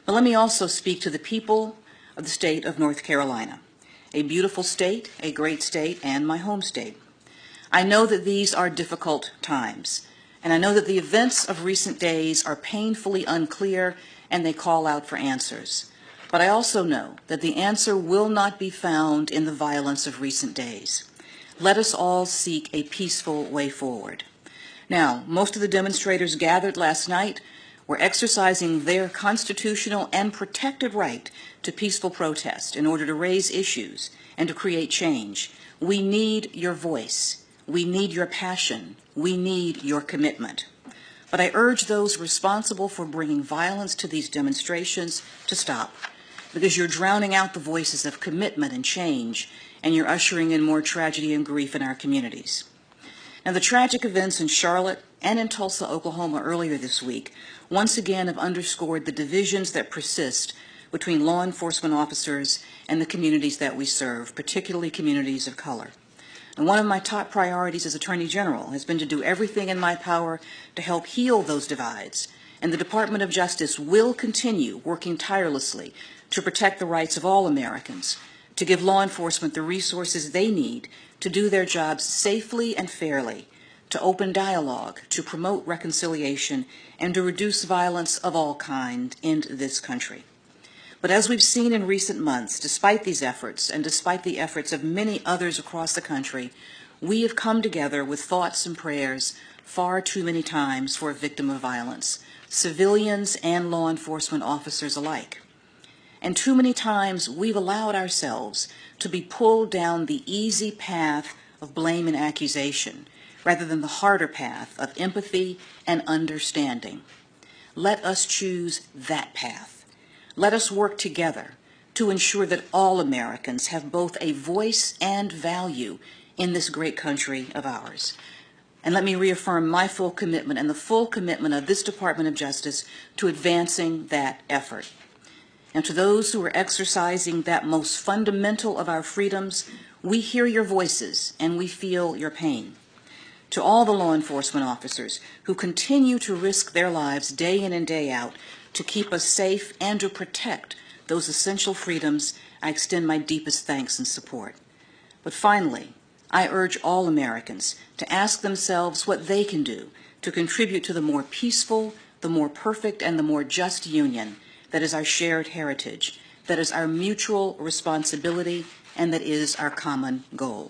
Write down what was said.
But let me also speak to the people of the state of North Carolina, a beautiful state, a great state, and my home state. I know that these are difficult times, and I know that the events of recent days are painfully unclear and they call out for answers. But I also know that the answer will not be found in the violence of recent days. Let us all seek a peaceful way forward. Now, most of the demonstrators gathered last night were exercising their constitutional and protected right to peaceful protest in order to raise issues and to create change. We need your voice. We need your passion. We need your commitment. But I urge those responsible for bringing violence to these demonstrations to stop, because you're drowning out the voices of commitment and change, and you're ushering in more tragedy and grief in our communities. Now, the tragic events in Charlotte and in Tulsa, Oklahoma earlier this week once again have underscored the divisions that persist between law enforcement officers and the communities that we serve, particularly communities of color. And one of my top priorities as Attorney General has been to do everything in my power to help heal those divides, and the Department of Justice will continue working tirelessly to protect the rights of all Americans, to give law enforcement the resources they need to do their jobs safely and fairly, to open dialogue, to promote reconciliation, and to reduce violence of all kinds in this country. But as we've seen in recent months, despite these efforts and despite the efforts of many others across the country, we have come together with thoughts and prayers far too many times for a victim of violence, civilians and law enforcement officers alike. And too many times we've allowed ourselves to be pulled down the easy path of blame and accusation, rather than the harder path of empathy and understanding. Let us choose that path. Let us work together to ensure that all Americans have both a voice and value in this great country of ours. And let me reaffirm my full commitment and the full commitment of this Department of Justice to advancing that effort. And to those who are exercising that most fundamental of our freedoms, we hear your voices and we feel your pain. To all the law enforcement officers who continue to risk their lives day in and day out to keep us safe and to protect those essential freedoms, I extend my deepest thanks and support. But finally, I urge all Americans to ask themselves what they can do to contribute to the more peaceful, the more perfect, and the more just union that is our shared heritage, that is our mutual responsibility, and that is our common goal.